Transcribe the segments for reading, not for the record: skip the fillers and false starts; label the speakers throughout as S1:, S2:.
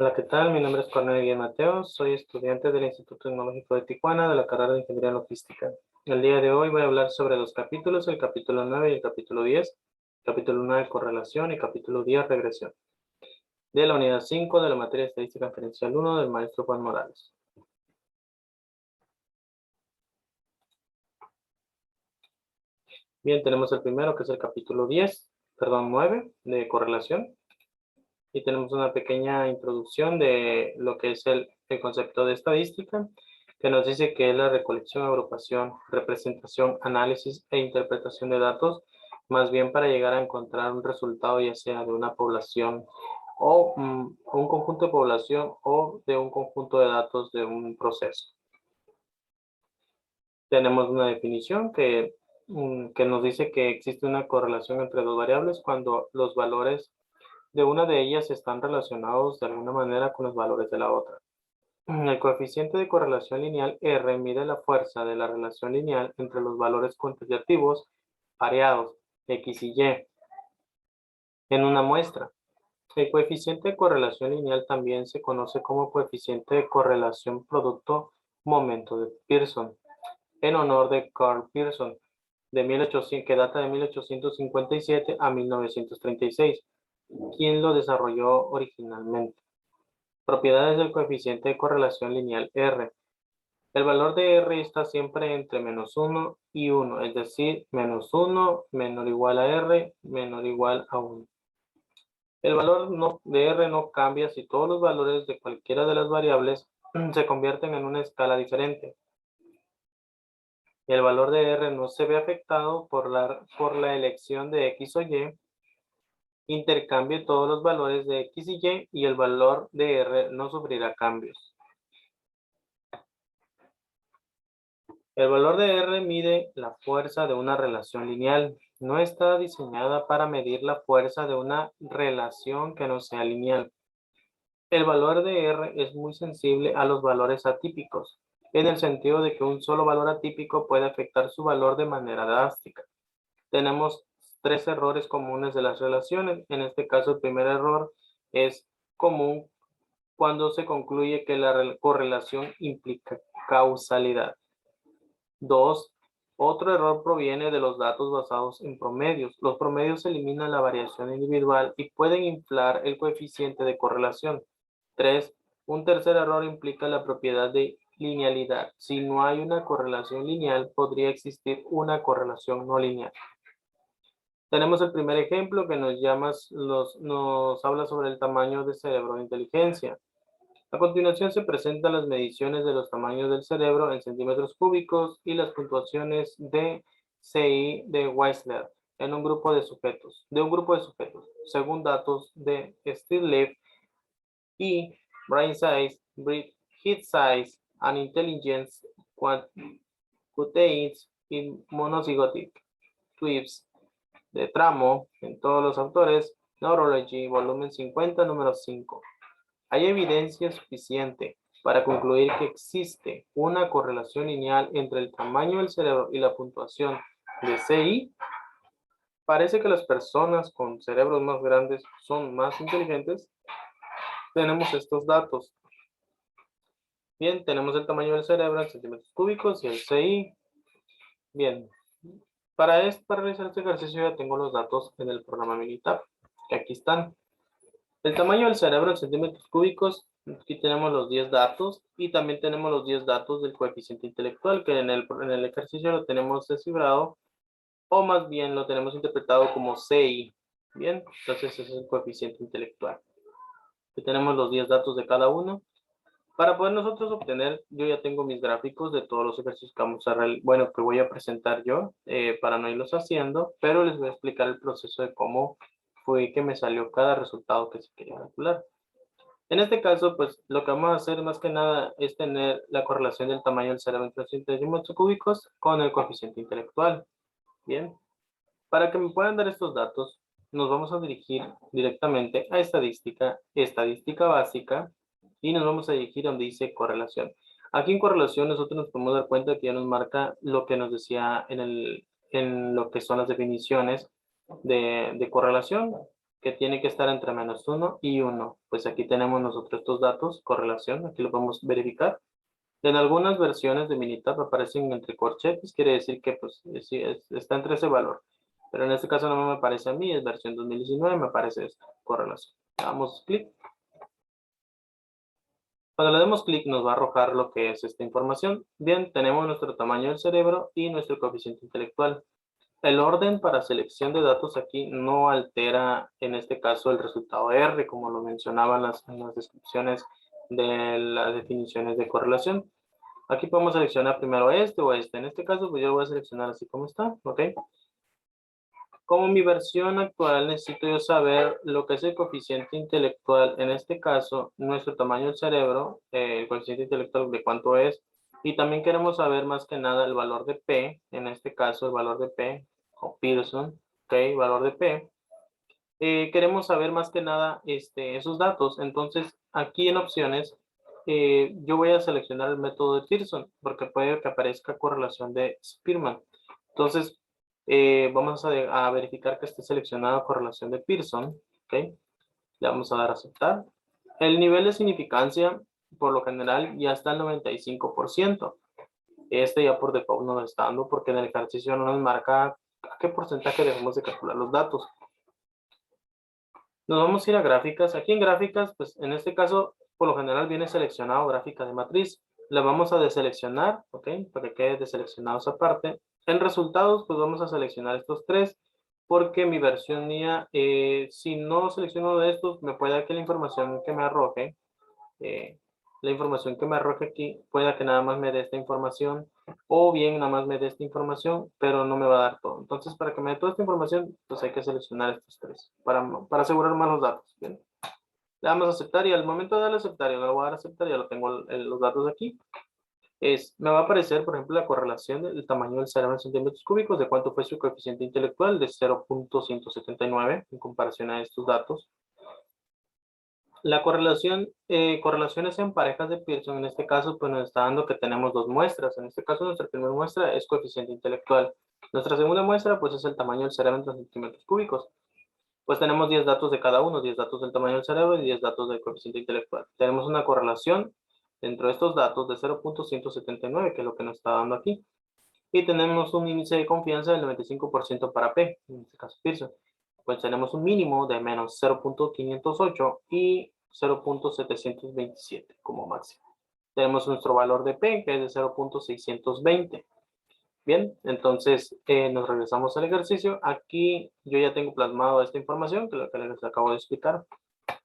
S1: Hola, ¿qué tal? Mi nombre es Cornelio Guillén Mateo, soy estudiante del Instituto Tecnológico de Tijuana de la carrera de Ingeniería Logística. El día de hoy voy a hablar sobre dos capítulos, el capítulo 9 y el capítulo 10. Capítulo 9, correlación, y capítulo 10, regresión. De la unidad 5 de la materia estadística inferencial 1 del maestro Juan Morales. Bien, tenemos el primero que es el capítulo 9 de correlación. Y tenemos una pequeña introducción de lo que es el concepto de estadística, que nos dice que es la recolección, agrupación, representación, análisis e interpretación de datos, más bien para llegar a encontrar un resultado ya sea de una población o un conjunto de población o de un conjunto de datos de un proceso. Tenemos una definición que nos dice que existe una correlación entre dos variables cuando los valores de una de ellas están relacionados de alguna manera con los valores de la otra. El coeficiente de correlación lineal R mide la fuerza de la relación lineal entre los valores cuantitativos pareados X y Y en una muestra. El coeficiente de correlación lineal también se conoce como coeficiente de correlación producto-momento de Pearson, en honor de Carl Pearson, que data de 1857 a 1936, quien lo desarrolló originalmente. Propiedades del coeficiente de correlación lineal R. El valor de R está siempre entre -1 y 1, es decir, -1 menor o igual a R menor o igual a 1. El valor de R no cambia si todos los valores de cualquiera de las variables se convierten en una escala diferente. El valor de R no se ve afectado por la elección de X o Y. Intercambie todos los valores de X y Y y el valor de R no sufrirá cambios. El valor de R mide la fuerza de una relación lineal. No está diseñada para medir la fuerza de una relación que no sea lineal. El valor de R es muy sensible a los valores atípicos, en el sentido de que un solo valor atípico puede afectar su valor de manera drástica. Tenemos tres errores comunes de las relaciones. En este caso, el primer error es común cuando se concluye que la correlación implica causalidad. 2. Otro error proviene de los datos basados en promedios. Los promedios eliminan la variación individual y pueden inflar el coeficiente de correlación. 3. Un tercer error implica la propiedad de linealidad. Si no hay una correlación lineal, podría existir una correlación no lineal. Tenemos el primer ejemplo que nos habla sobre el tamaño de cerebro de inteligencia. A continuación se presentan las mediciones de los tamaños del cerebro en centímetros cúbicos y las puntuaciones de CI de Weisler en un grupo de sujetos, según datos de Stiglitz y Brain Size, Head Size, and Intelligence Quotients y Monozygotic Twins de Tramo en todos los autores, Neurology, volumen 50, número 5. Hay evidencia suficiente para concluir que existe una correlación lineal entre el tamaño del cerebro y la puntuación de CI. Parece que las personas con cerebros más grandes son más inteligentes. Tenemos estos datos. Bien, tenemos el tamaño del cerebro en centímetros cúbicos y el CI. Bien, para realizar este ejercicio ya tengo los datos en el programa militar, que aquí están. El tamaño del cerebro en centímetros cúbicos, aquí tenemos los 10 datos y también tenemos los 10 datos del coeficiente intelectual, que en el ejercicio lo tenemos descifrado, o más bien lo tenemos interpretado como CI. Bien, entonces ese es el coeficiente intelectual. Aquí tenemos los 10 datos de cada uno. Para poder nosotros obtener, yo ya tengo mis gráficos de todos los ejercicios que vamos a que voy a presentar yo, para no irlos haciendo, pero les voy a explicar el proceso de cómo fue que me salió cada resultado que se quería calcular. En este caso, pues lo que vamos a hacer más que nada es tener la correlación del tamaño del cerebro entre centímetros cúbicos con el coeficiente intelectual. Bien, para que me puedan dar estos datos, nos vamos a dirigir directamente a estadística básica, y nos vamos a dirigir donde dice correlación. Aquí en correlación nosotros nos podemos dar cuenta que ya nos marca lo que nos decía en lo que son las definiciones de correlación. que tiene que estar entre -1 y 1. Pues aquí tenemos nosotros estos datos, correlación, aquí lo podemos verificar. En algunas versiones de Minitab aparecen entre corchetes, quiere decir que pues sí, está entre ese valor. Pero en este caso no me aparece a mí, es versión 2019, me aparece esta correlación. Damos clic. Cuando le demos clic nos va a arrojar lo que es esta información. Bien, tenemos nuestro tamaño del cerebro y nuestro coeficiente intelectual. El orden para selección de datos aquí no altera, en este caso, el resultado R, como lo mencionaban en las descripciones de las definiciones de correlación. Aquí podemos seleccionar primero este o este. En este caso, pues yo voy a seleccionar así como está, ¿ok? Como mi versión actual, necesito yo saber lo que es el coeficiente intelectual. En este caso, nuestro tamaño del cerebro, el coeficiente intelectual de cuánto es. Y también queremos saber más que nada el valor de P. En este caso, el valor de P, o Pearson, ¿ok? Valor de P. Queremos saber más que nada esos datos. Entonces, aquí en opciones, yo voy a seleccionar el método de Pearson, porque puede que aparezca correlación de Spearman. Entonces, vamos a verificar que esté seleccionada correlación de Pearson, ¿ok? Le vamos a dar a aceptar. El nivel de significancia, por lo general, ya está al 95%. Este ya por default no lo está dando porque en el ejercicio no nos marca a qué porcentaje debemos de calcular los datos. Nos vamos a ir a gráficas. Aquí en gráficas, pues en este caso, por lo general viene seleccionado gráfica de matriz. La vamos a deseleccionar, ¿ok? Para que quede deseleccionado esa parte. En resultados, pues vamos a seleccionar estos tres, porque mi versión mía, si no selecciono uno de estos, me puede dar que la información que me arroje, la información que me arroje aquí, pueda que nada más me dé esta información, o bien nada más me dé esta información, pero no me va a dar todo. Entonces, para que me dé toda esta información, pues hay que seleccionar estos tres, para asegurar más los datos. ¿Bien? Le damos a aceptar y al momento de darle a aceptar, yo le voy a dar a aceptar, ya lo tengo los datos aquí. Me va a aparecer, por ejemplo, la correlación del tamaño del cerebro en centímetros cúbicos, de cuánto fue su coeficiente intelectual, de 0.179 en comparación a estos datos. La correlación, correlaciones en parejas de Pearson, en este caso, pues nos está dando que tenemos dos muestras. En este caso, nuestra primera muestra es coeficiente intelectual. Nuestra segunda muestra, pues es el tamaño del cerebro en centímetros cúbicos. Pues tenemos 10 datos de cada uno, 10 datos del tamaño del cerebro y 10 datos del coeficiente intelectual. Tenemos una correlación dentro de estos datos de 0.179, que es lo que nos está dando aquí. Y tenemos un índice de confianza del 95% para P, en este caso Pearson. Pues tenemos un mínimo de menos 0.508 y 0.727 como máximo. Tenemos nuestro valor de P, que es de 0.620. Bien, entonces nos regresamos al ejercicio. Aquí yo ya tengo plasmado esta información, que es lo que les acabo de explicar.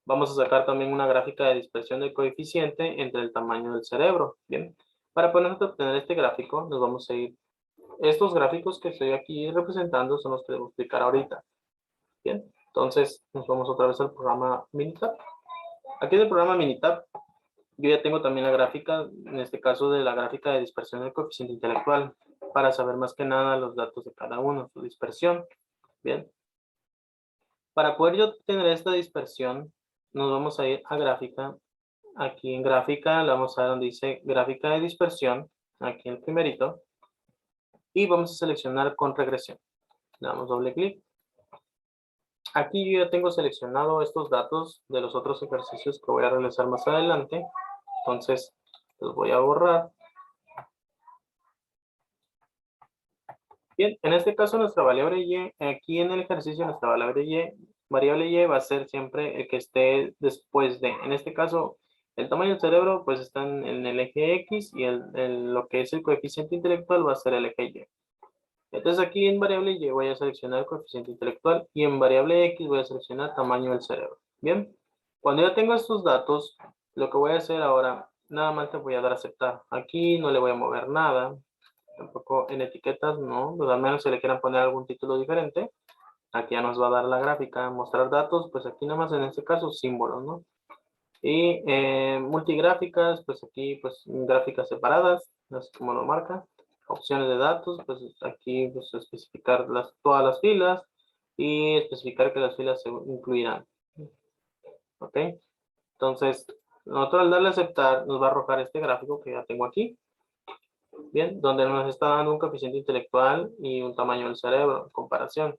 S1: Vamos a sacar también una gráfica de dispersión del coeficiente entre el tamaño del cerebro. Bien, para poder obtener este gráfico, nos vamos a ir. Estos gráficos que estoy aquí representando son los que debo explicar ahorita. Bien, entonces nos vamos otra vez al programa Minitab. Aquí en el programa Minitab, yo ya tengo también la gráfica, en este caso de la gráfica de dispersión del coeficiente intelectual, para saber más que nada los datos de cada uno, su dispersión. Bien. Para poder yo obtener esta dispersión, nos vamos a ir a gráfica. Aquí en gráfica, le vamos a dar donde dice gráfica de dispersión, aquí en el primerito, y vamos a seleccionar con regresión. Le damos doble clic. Aquí yo ya tengo seleccionado estos datos de los otros ejercicios que voy a realizar más adelante. Entonces, los voy a borrar. Bien, en este caso nuestra variable y, aquí en el ejercicio nuestra variable y va a ser siempre el que esté después de, en este caso, el tamaño del cerebro pues está en el eje X y lo que es el coeficiente intelectual va a ser el eje Y. Entonces aquí en variable Y voy a seleccionar coeficiente intelectual y en variable X voy a seleccionar tamaño del cerebro. Bien, cuando ya tengo estos datos, lo que voy a hacer ahora, nada más te voy a dar a aceptar. Aquí no le voy a mover nada. Tampoco en etiquetas, no, pues al menos si le quieran poner algún título diferente. Aquí ya nos va a dar la gráfica, mostrar datos, pues aquí nada más en este caso símbolos, ¿no? Y multigráficas, pues aquí pues gráficas separadas, no sé cómo lo marca. Opciones de datos, pues aquí pues especificar todas las filas y especificar que las filas se incluirán. ¿Ok? Entonces, nosotros al darle a aceptar nos va a arrojar este gráfico que ya tengo aquí. Bien, donde nos está dando un coeficiente intelectual y un tamaño del cerebro en comparación.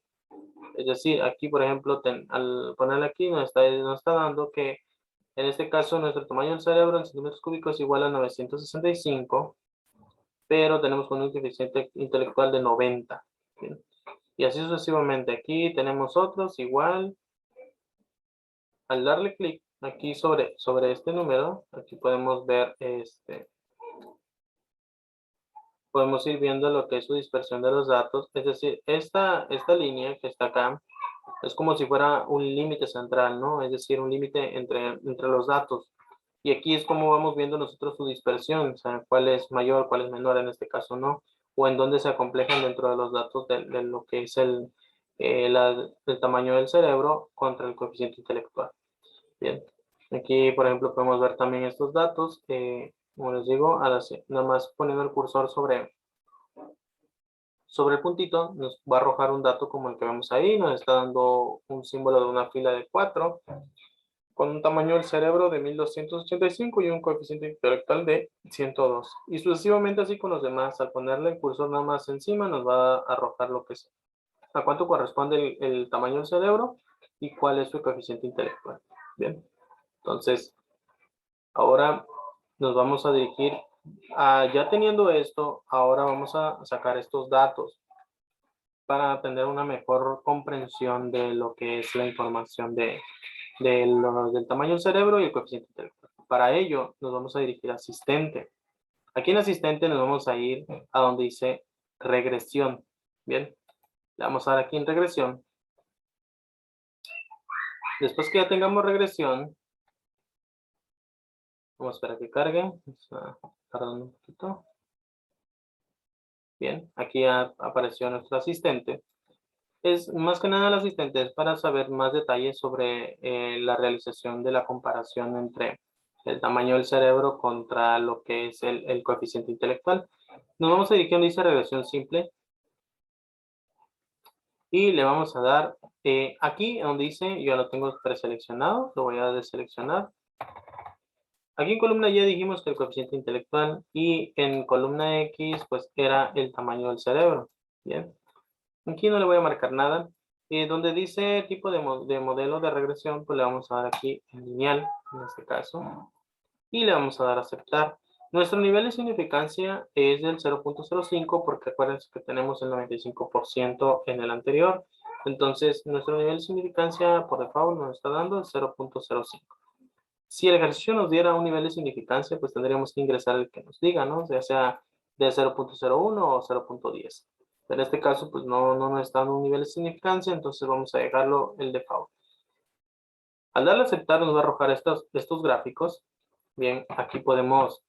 S1: Es decir, aquí, por ejemplo, al ponerle aquí, nos está dando que en este caso nuestro tamaño del cerebro en centímetros cúbicos es igual a 965, pero tenemos un coeficiente intelectual de 90. ¿Bien? Y así sucesivamente. Aquí tenemos otros igual. Al darle clic aquí sobre este número, aquí podemos ver podemos ir viendo lo que es su dispersión de los datos. Es decir, esta línea que está acá es como si fuera un límite central, ¿no? Es decir, un límite entre los datos. Y aquí es como vamos viendo nosotros su dispersión, o sea, cuál es mayor, cuál es menor en este caso, ¿no? O en dónde se acomplejan dentro de los datos de lo que es el tamaño del cerebro contra el coeficiente intelectual. Bien, aquí por ejemplo podemos ver también estos datos, como les digo, nada más poniendo el cursor sobre el puntito, nos va a arrojar un dato como el que vemos ahí, nos está dando un símbolo de una fila de 4, con un tamaño del cerebro de 1285 y un coeficiente intelectual de 102. Y sucesivamente así con los demás, al ponerle el cursor nada más encima, nos va a arrojar lo que es, a cuánto corresponde el tamaño del cerebro y cuál es su coeficiente intelectual. Bien, entonces ahora nos vamos a dirigir ya teniendo esto, ahora vamos a sacar estos datos para tener una mejor comprensión de lo que es la información del tamaño del cerebro y el coeficiente intelectual. Para ello, nos vamos a dirigir a asistente. Aquí en asistente nos vamos a ir a donde dice regresión. Bien, le vamos a dar aquí en regresión. Después que ya tengamos regresión, vamos a esperar que cargue. Vamos a tardar un poquito. Bien, aquí ya apareció nuestro asistente. Es más que nada el asistente es para saber más detalles sobre la realización de la comparación entre el tamaño del cerebro contra lo que es el coeficiente intelectual. Nos vamos a dirigir donde dice regresión simple y le vamos a dar aquí donde dice, yo lo tengo preseleccionado, lo voy a deseleccionar. Aquí en columna Y dijimos que el coeficiente intelectual y en columna X pues era el tamaño del cerebro. Bien. Aquí no le voy a marcar nada. Donde dice tipo de modelo de regresión, pues le vamos a dar aquí en lineal, en este caso. Y le vamos a dar a aceptar. Nuestro nivel de significancia es del 0.05 porque acuérdense que tenemos el 95% en el anterior. Entonces, nuestro nivel de significancia por default nos está dando el 0.05. Si el ejercicio nos diera un nivel de significancia, pues tendríamos que ingresar el que nos diga, ¿no? Ya sea de 0.01 o 0.10. En este caso, pues no nos está dando un nivel de significancia, entonces vamos a dejarlo el default. Al darle a aceptar nos va a arrojar estos gráficos. Bien, aquí podemos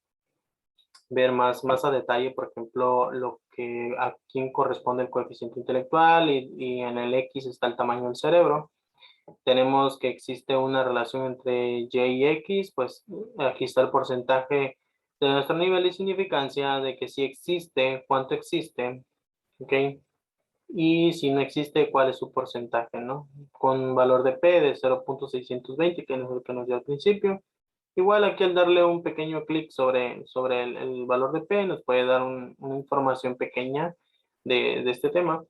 S1: ver más a detalle, por ejemplo, lo que a quién corresponde el coeficiente intelectual y en el X está el tamaño del cerebro. Tenemos que existe una relación entre Y y X, pues aquí está el porcentaje de nuestro nivel de significancia, de que si existe, cuánto existe, ¿ok? Y si no existe, cuál es su porcentaje, ¿no? Con un valor de P de 0.620, que es el que nos dio al principio. Igual aquí al darle un pequeño clic sobre el valor de P, nos puede dar una información pequeña de este tema.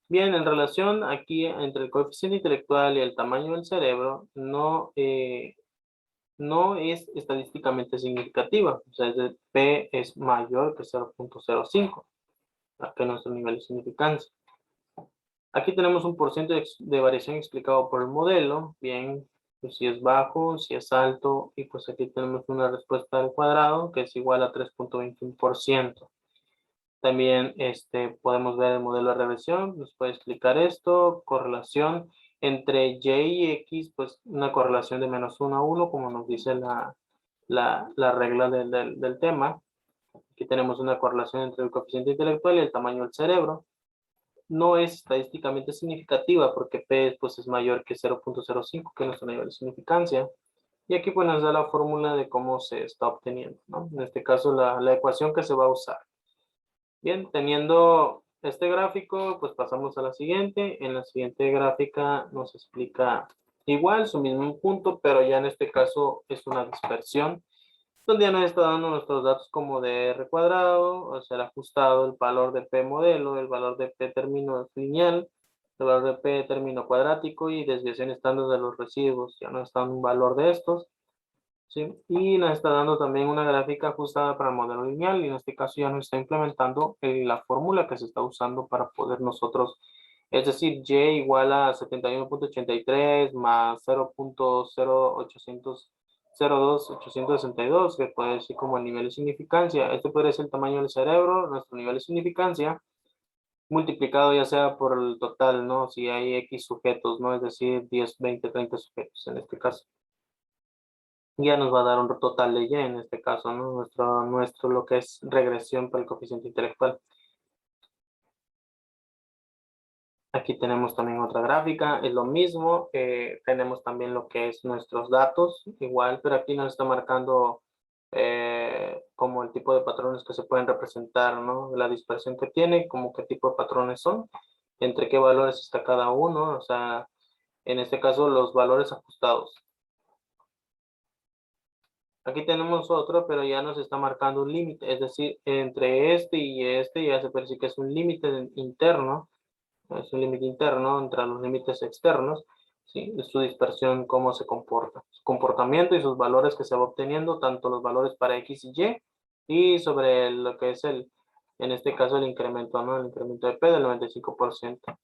S1: Bien, en relación aquí entre el coeficiente intelectual y el tamaño del cerebro, no es estadísticamente significativa. O sea, P es mayor que 0.05, que es nuestro nivel de significancia. Aquí tenemos un porcentaje de variación explicado por el modelo. Bien, pues si es bajo, si es alto, y pues aquí tenemos una respuesta al cuadrado que es igual a 3.21%. También podemos ver el modelo de regresión, nos puede explicar esto, correlación entre Y y X, pues una correlación de -1 a 1, como nos dice la regla del tema. Aquí tenemos una correlación entre el coeficiente intelectual y el tamaño del cerebro. No es estadísticamente significativa porque P pues, es mayor que 0.05, que es nuestro nivel de significancia. Y aquí pues nos da la fórmula de cómo se está obteniendo, ¿no? En este caso la ecuación que se va a usar. Bien, teniendo este gráfico, pues pasamos a la siguiente. En la siguiente gráfica nos explica igual su mismo punto, pero ya en este caso es una dispersión, donde ya nos está dando nuestros datos como de R cuadrado, o sea, el ajustado, el valor de P modelo, el valor de P término lineal, el valor de P de término cuadrático y desviación estándar de los residuos. Ya nos está un valor de estos. ¿Sí? Y nos está dando también una gráfica ajustada para el modelo lineal y en este caso ya nos está implementando la fórmula que se está usando para poder nosotros, es decir, y igual a 71.83 más 0.02862, que puede decir como el nivel de significancia. Este puede ser el tamaño del cerebro, nuestro nivel de significancia, multiplicado ya sea por el total, ¿no? Si hay X sujetos, ¿no? Es decir, 10, 20, 30 sujetos en este caso. Ya nos va a dar un total de Y en este caso, ¿no? Nuestro lo que es regresión para el coeficiente intelectual. Aquí tenemos también otra gráfica, es lo mismo, tenemos también lo que es nuestros datos, igual, pero aquí nos está marcando como el tipo de patrones que se pueden representar, ¿no? La dispersión que tiene, como qué tipo de patrones son, entre qué valores está cada uno, o sea, en este caso los valores ajustados. Aquí tenemos otro, pero ya nos está marcando un límite, es decir, entre este y este ya se puede decir que es un límite interno, es un límite interno entre los límites externos, ¿sí? Su dispersión, cómo se comporta, su comportamiento y sus valores que se va obteniendo, tanto los valores para X y Y sobre lo que es en este caso el incremento, ¿no? El incremento de P del 95%.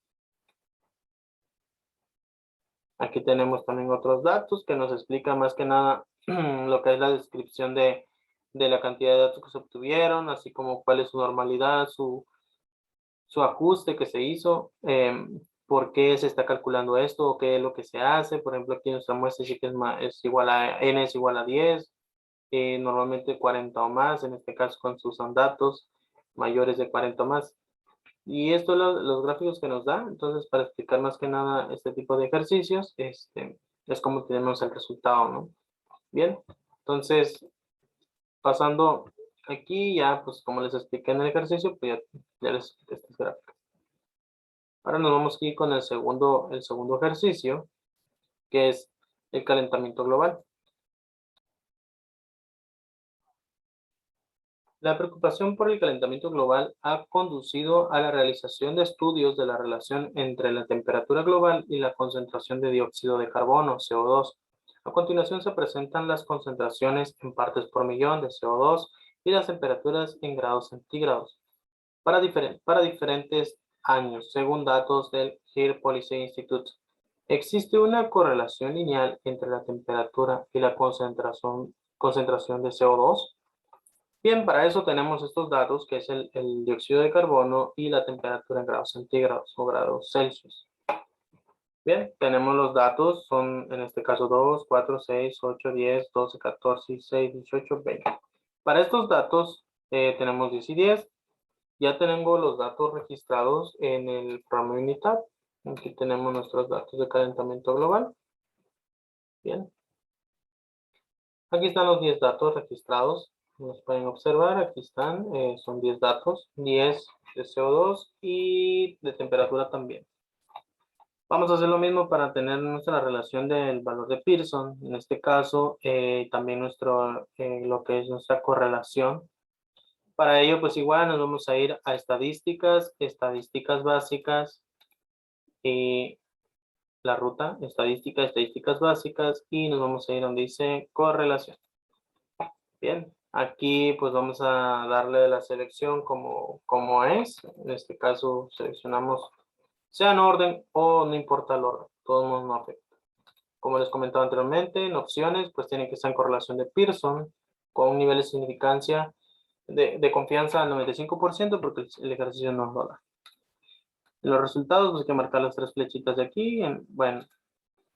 S1: Aquí tenemos también otros datos que nos explica más que nada lo que es la descripción de la cantidad de datos que se obtuvieron, así como cuál es su normalidad, su ajuste que se hizo, por qué se está calculando esto o qué es lo que se hace. Por ejemplo, aquí nuestra muestra sí que es igual a n es igual a 10, normalmente 40 o más, en este caso con sus datos mayores de 40 o más. Y esto es los gráficos que nos da. Entonces, para explicar más que nada este tipo de ejercicios, es como tenemos el resultado, ¿no? Bien, entonces, pasando aquí ya, pues como les expliqué en el ejercicio, pues ya les expliqué estas gráficas. Ahora nos vamos aquí con el segundo ejercicio, que es el calentamiento global. La preocupación por el calentamiento global ha conducido a la realización de estudios de la relación entre la temperatura global y la concentración de dióxido de carbono, CO2. A continuación se presentan las concentraciones en partes por millón de CO2 y las temperaturas en grados centígrados para diferentes años, según datos del Air Policy Institute. Existe una correlación lineal entre la temperatura y la concentración de CO2. Bien, para eso tenemos estos datos, que es el dióxido de carbono y la temperatura en grados centígrados o grados Celsius. Bien, tenemos los datos, son en este caso 2, 4, 6, 8, 10, 12, 14, 16, 18, 20. Para estos datos tenemos 10 y 10. Ya tenemos los datos registrados en el programa UNITAD. Aquí tenemos nuestros datos de calentamiento global. Bien. Aquí están los 10 datos registrados. Nos pueden observar, aquí están, son 10 datos, 10 de CO2 y de temperatura también. Vamos a hacer lo mismo para tener nuestra relación del valor de Pearson, en este caso también lo que es nuestra correlación. Para ello, pues igual nos vamos a ir a estadísticas, estadísticas básicas, y la ruta, estadísticas básicas, y nos vamos a ir donde dice correlación. Bien, aquí pues vamos a darle la selección como es. En este caso seleccionamos, sea en orden o no importa el orden, todo no afecta. Como les comentaba anteriormente, en opciones pues tiene que estar en correlación de Pearson con un nivel de significancia de confianza al 95% porque el ejercicio nos lo da. En los resultados pues hay que marcar las tres flechitas de aquí. Bueno,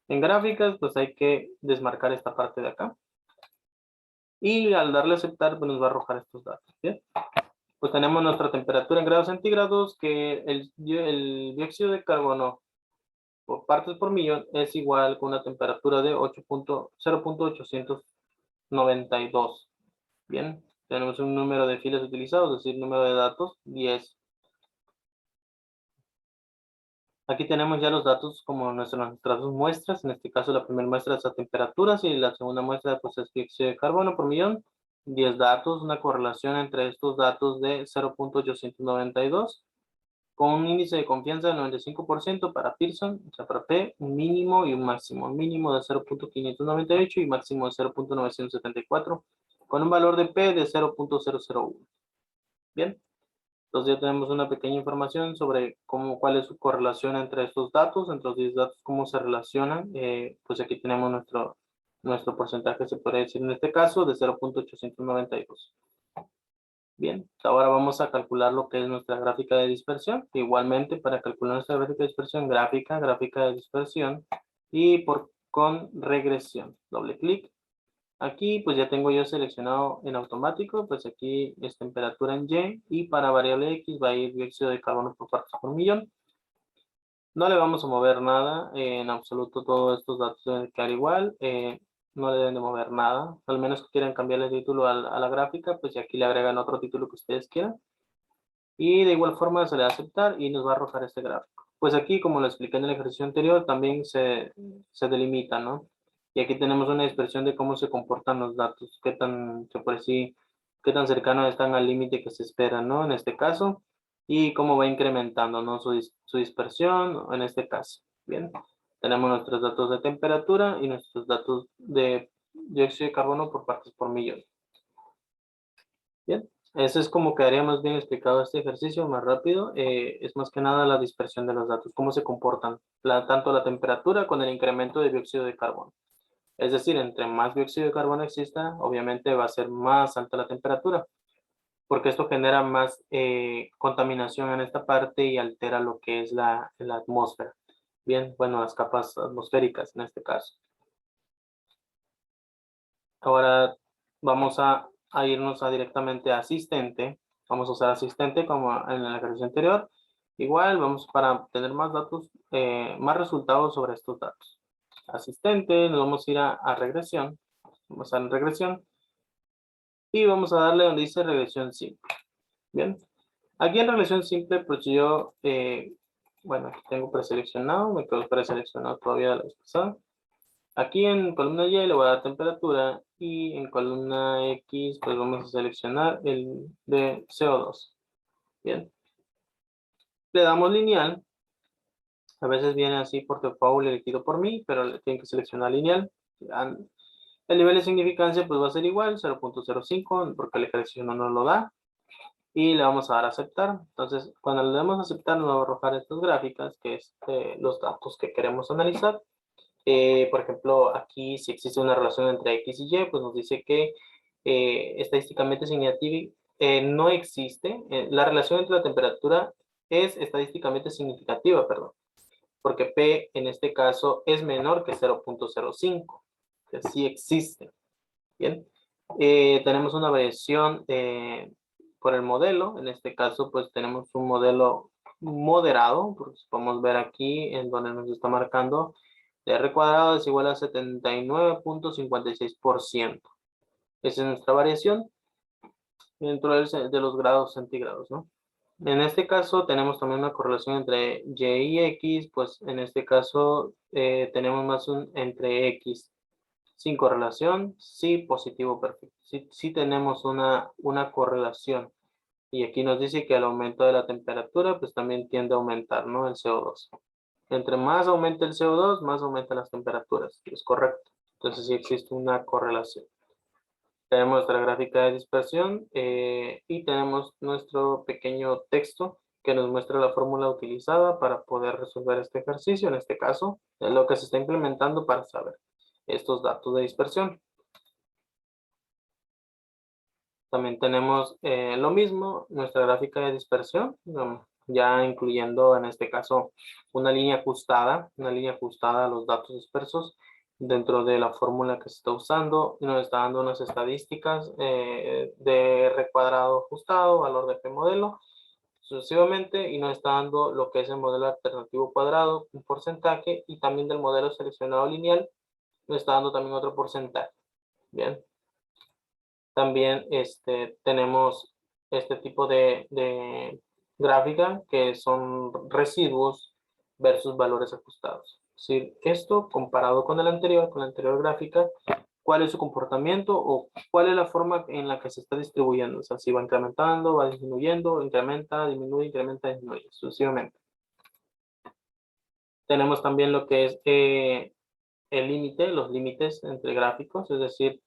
S1: en gráficas pues hay que desmarcar esta parte de acá. Y al darle a aceptar pues nos va a arrojar estos datos. ¿Bien? Pues tenemos nuestra temperatura en grados centígrados, que el dióxido de carbono por partes por millón es igual con una temperatura de 0.892. Bien, tenemos un número de filas utilizados, es decir, número de datos 10. Aquí tenemos ya los datos como nuestras dos muestras. En este caso la primera muestra es a temperaturas y la segunda muestra pues es dióxido de carbono por millón. 10 datos, una correlación entre estos datos de 0.892. con un índice de confianza del 95% para Pearson, o sea, para P, un mínimo y un máximo. Un mínimo de 0.598 y máximo de 0.974, con un valor de P de 0.001. Bien, entonces ya tenemos una pequeña información sobre cuál es su correlación entre estos datos, entre los 10 datos, cómo se relacionan. Pues aquí tenemos nuestro porcentaje, se puede decir en este caso, de 0.892. Bien, ahora vamos a calcular lo que es nuestra gráfica de dispersión. Igualmente, para calcular nuestra gráfica de dispersión, gráfica de dispersión y con regresión. Doble clic. Aquí pues ya tengo yo seleccionado en automático, pues aquí es temperatura en Y y para variable X va a ir dióxido de carbono por partes por millón. No le vamos a mover nada, en absoluto todos estos datos deben quedar igual, no le deben de mover nada, al menos que quieran cambiarle el título a la gráfica, pues aquí le agregan otro título que ustedes quieran. Y de igual forma se le da a aceptar y nos va a arrojar este gráfico. Pues aquí, como lo expliqué en el ejercicio anterior, también se delimita, ¿no? Y aquí tenemos una expresión de cómo se comportan los datos, qué tan cercanos están al límite que se espera, ¿no? En este caso, y cómo va incrementando, ¿no? Su dispersión, en este caso. Bien, tenemos nuestros datos de temperatura y nuestros datos de dióxido de carbono por partes por millón. Bien, eso es como quedaría más bien explicado este ejercicio más rápido. Es más que nada la dispersión de los datos, cómo se comportan, tanto la temperatura con el incremento de dióxido de carbono. Es decir, entre más dióxido de carbono exista, obviamente va a ser más alta la temperatura, porque esto genera más contaminación en esta parte y altera lo que es la atmósfera. Bien, bueno, las capas atmosféricas en este caso. Ahora vamos a irnos directamente a asistente. Vamos a usar asistente como en el ejercicio anterior. Igual vamos para tener más datos, más resultados sobre estos datos. Asistente, nos vamos a ir a regresión. Vamos a dar regresión. Y vamos a darle donde dice regresión simple. Bien. Aquí en regresión simple, pues yo, bueno, aquí tengo preseleccionado, me quedo preseleccionado todavía de la vez pasada. Aquí en columna Y le voy a dar temperatura y en columna X pues vamos a seleccionar el de CO2. Bien. Le damos lineal. A veces viene así por default elegido por mí, pero le tienen que seleccionar lineal. El nivel de significancia pues va a ser igual, 0.05, porque el ejercicio no nos lo da. Y le vamos a dar a aceptar. Entonces, cuando le damos a aceptar nos va a arrojar estas gráficas, que es los datos que queremos analizar. Por ejemplo, aquí si existe una relación entre X y Y, pues nos dice que estadísticamente significativa no existe. La relación entre la temperatura es estadísticamente significativa, perdón, porque P en este caso es menor que 0.05, que sí existe. Bien, tenemos una variación por el modelo. En este caso, pues tenemos un modelo moderado, porque podemos ver aquí en donde nos está marcando R cuadrado es igual a 79.56%. Esa es nuestra variación dentro de los grados centígrados, ¿no? En este caso tenemos también una correlación entre Y y X, pues en este caso tenemos más entre X. Sin correlación, sí, positivo, perfecto. Sí tenemos una correlación. Y aquí nos dice que al aumento de la temperatura, pues también tiende a aumentar, ¿no? El CO2. Entre más aumenta el CO2, más aumentan las temperaturas. Es correcto. Entonces sí existe una correlación. Tenemos nuestra gráfica de dispersión y tenemos nuestro pequeño texto que nos muestra la fórmula utilizada para poder resolver este ejercicio. En este caso, es lo que se está implementando para saber estos datos de dispersión. También tenemos lo mismo, nuestra gráfica de dispersión, ya incluyendo en este caso una línea ajustada a los datos dispersos dentro de la fórmula que se está usando. Y nos está dando unas estadísticas de R cuadrado ajustado, valor de P modelo, sucesivamente, y nos está dando lo que es el modelo alternativo cuadrado, un porcentaje, y también del modelo seleccionado lineal, nos está dando también otro porcentaje. Bien. También tenemos este tipo de gráfica que son residuos versus valores ajustados. Es decir, esto comparado con la anterior gráfica, cuál es su comportamiento o cuál es la forma en la que se está distribuyendo. O sea, si va incrementando, va disminuyendo, incrementa, disminuye, sucesivamente. Tenemos también lo que es el límite, los límites entre gráficos, es decir,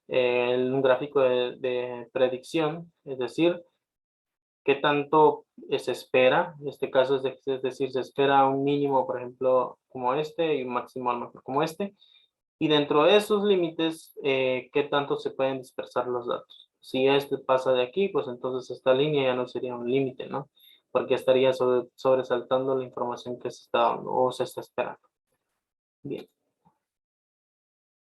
S1: un gráfico de predicción, es decir, qué tanto se espera. En este caso es decir, se espera un mínimo, por ejemplo, como este y un máximo a lo mejor como este. Y dentro de esos límites, qué tanto se pueden dispersar los datos. Si este pasa de aquí, pues entonces esta línea ya no sería un límite, ¿no? Porque estaría sobresaltando la información que se está dando o se está esperando. Bien.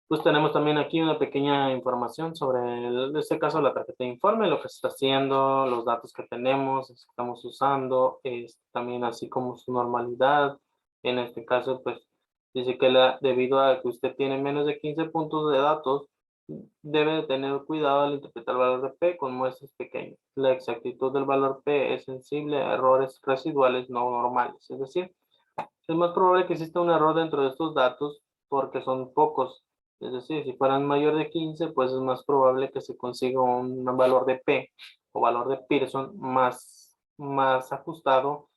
S1: Pues tenemos también aquí una pequeña información sobre, en este caso, la tarjeta de informe, lo que se está haciendo, los datos que tenemos, que estamos usando, también así como su normalidad. En este caso, pues, dice que debido a que usted tiene menos de 15 puntos de datos, debe de tener cuidado al interpretar el valor de P con muestras pequeñas. La exactitud del valor P es sensible a errores residuales no normales. Es decir, es más probable que exista un error dentro de estos datos porque son pocos. Es decir, si fueran mayor de 15, pues es más probable que se consiga un valor de P o valor de Pearson más ajustado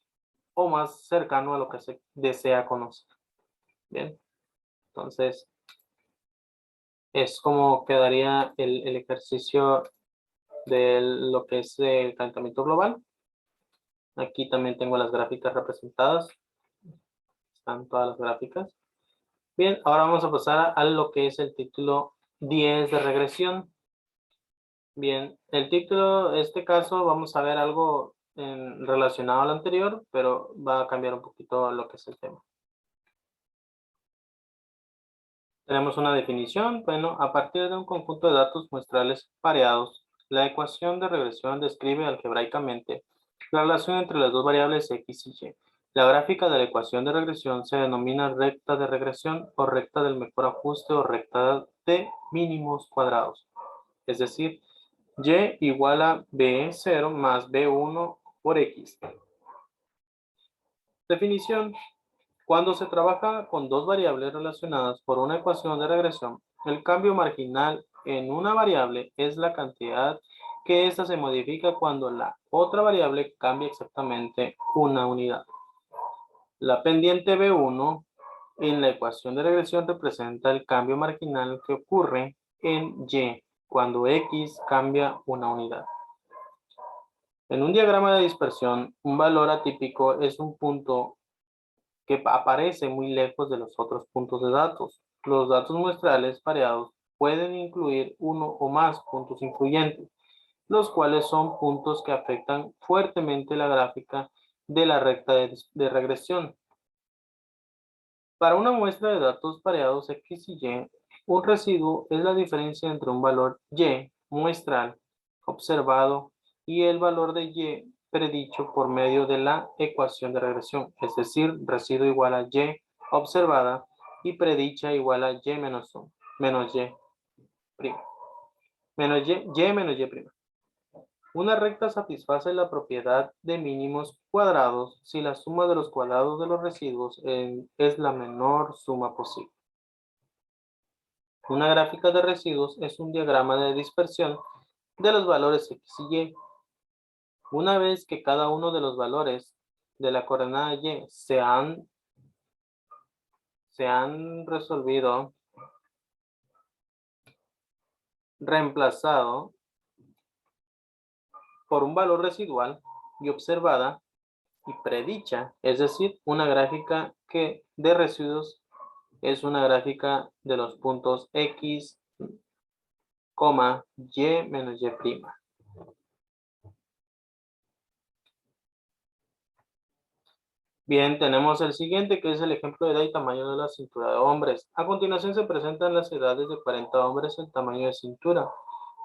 S1: o más cercano a lo que se desea conocer. Bien, entonces es como quedaría el ejercicio de lo que es el calentamiento global. Aquí también tengo las gráficas representadas. Están todas las gráficas. Bien, ahora vamos a pasar a lo que es el título 10 de regresión. Bien, el título, en este caso, vamos a ver algo relacionado al anterior, pero va a cambiar un poquito lo que es el tema. Tenemos una definición. Bueno, a partir de un conjunto de datos muestrales pareados, la ecuación de regresión describe algebraicamente la relación entre las dos variables x y y. La gráfica de la ecuación de regresión se denomina recta de regresión o recta del mejor ajuste o recta de mínimos cuadrados. Es decir, y igual a b0 más b1 por x. Definición. Cuando se trabaja con dos variables relacionadas por una ecuación de regresión, el cambio marginal en una variable es la cantidad que ésta se modifica cuando la otra variable cambia exactamente una unidad. La pendiente b1 en la ecuación de regresión representa el cambio marginal que ocurre en y cuando x cambia una unidad. En un diagrama de dispersión, un valor atípico es un punto que aparece muy lejos de los otros puntos de datos. Los datos muestrales pareados pueden incluir uno o más puntos influyentes, los cuales son puntos que afectan fuertemente la gráfica de la recta de regresión. Para una muestra de datos pareados X y Y, un residuo es la diferencia entre un valor Y muestral observado y el valor de Y predicho por medio de la ecuación de regresión, es decir, residuo igual a Y observada y predicha igual a Y menos 1, menos Y prima, Y menos Y prima. Una recta satisface la propiedad de mínimos cuadrados si la suma de los cuadrados de los residuos es la menor suma posible. Una gráfica de residuos es un diagrama de dispersión de los valores X y Y. Una vez que cada uno de los valores de la coordenada Y se han reemplazado por un valor residual y observada y predicha, es decir, una gráfica de residuos es una gráfica de los puntos X, Y menos Y prima. Bien, tenemos el siguiente que es el ejemplo de edad y tamaño de la cintura de hombres. A continuación se presentan las edades de 40 hombres en tamaño de cintura.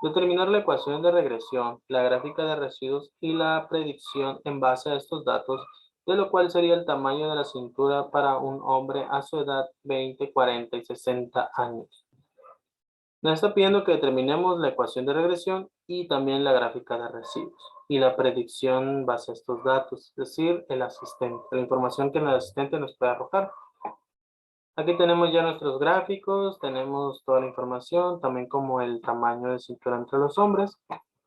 S1: Determinar la ecuación de regresión, la gráfica de residuos y la predicción en base a estos datos, de lo cual sería el tamaño de la cintura para un hombre a su edad 20, 40 y 60 años. Nos está pidiendo que determinemos la ecuación de regresión y también la gráfica de residuos y la predicción en base a estos datos, es decir, el asistente, la información que el asistente nos puede arrojar. Aquí tenemos ya nuestros gráficos, tenemos toda la información, también como el tamaño de cintura entre los hombres.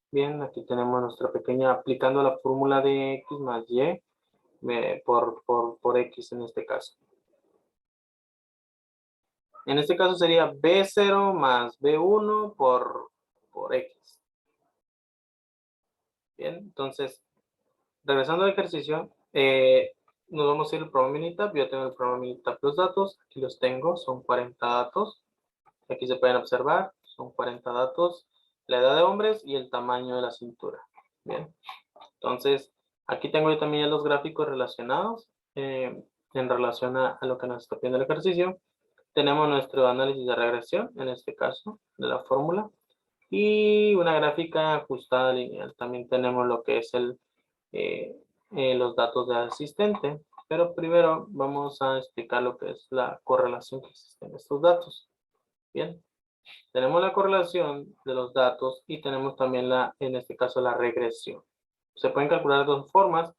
S1: Bien, aquí tenemos nuestra pequeña, aplicando la fórmula de X más Y por X en este caso. En este caso sería B0 más B1 por X. Bien, entonces, regresando al ejercicio, nos vamos a ir al programa Minitab. Yo tengo el programa Minitab los datos, aquí los tengo, son 40 datos. Aquí se pueden observar, son 40 datos, la edad de hombres y el tamaño de la cintura. Bien, entonces, aquí tengo yo también los gráficos relacionados en relación a lo que nos está pidiendo el ejercicio. Tenemos nuestro análisis de regresión, en este caso, de la fórmula, y una gráfica ajustada lineal. También tenemos lo que es los datos de asistente, pero primero vamos a explicar lo que es la correlación que existe en estos datos. Bien, tenemos la correlación de los datos y tenemos también en este caso, la regresión. Se pueden calcular de dos formas,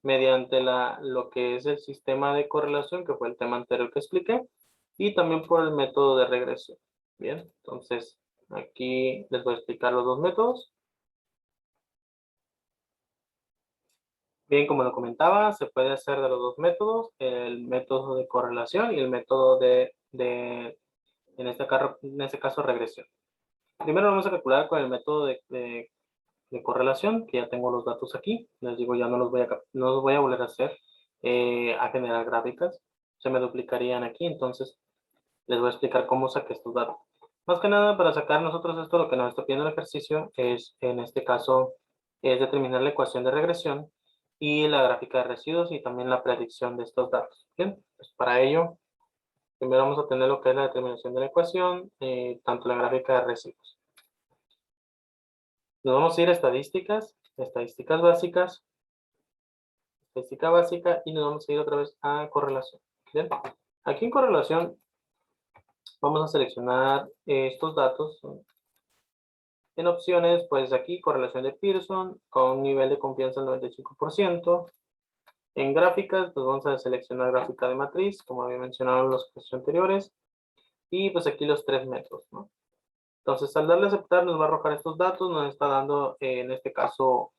S1: mediante lo que es el sistema de correlación, que fue el tema anterior que expliqué, y también por el método de regresión. Bien, entonces aquí les voy a explicar los dos métodos. Bien, como lo comentaba, se puede hacer de los dos métodos, el método de correlación y el método en este caso, regresión. Primero vamos a calcular con el método de correlación, que ya tengo los datos aquí. Les digo, ya no los voy a volver a hacer, a generar gráficas. Se me duplicarían aquí, entonces les voy a explicar cómo saqué estos datos. Más que nada, para sacar nosotros esto, lo que nos está pidiendo el ejercicio es, en este caso, es determinar la ecuación de regresión y la gráfica de residuos y también la predicción de estos datos. Bien, pues para ello, primero vamos a tener lo que es la determinación de la ecuación, tanto la gráfica de residuos. Nos vamos a ir a estadísticas básicas, estadística básica, y nos vamos a ir otra vez a correlación. Bien, aquí en correlación vamos a seleccionar estos datos. En opciones, pues aquí correlación de Pearson con un nivel de confianza del 95%. En gráficas, pues vamos a seleccionar gráfica de matriz, como había mencionado en los ejercicios anteriores. Y pues aquí los tres métodos, ¿no? Entonces, al darle a aceptar, nos va a arrojar estos datos. Nos está dando, en este caso,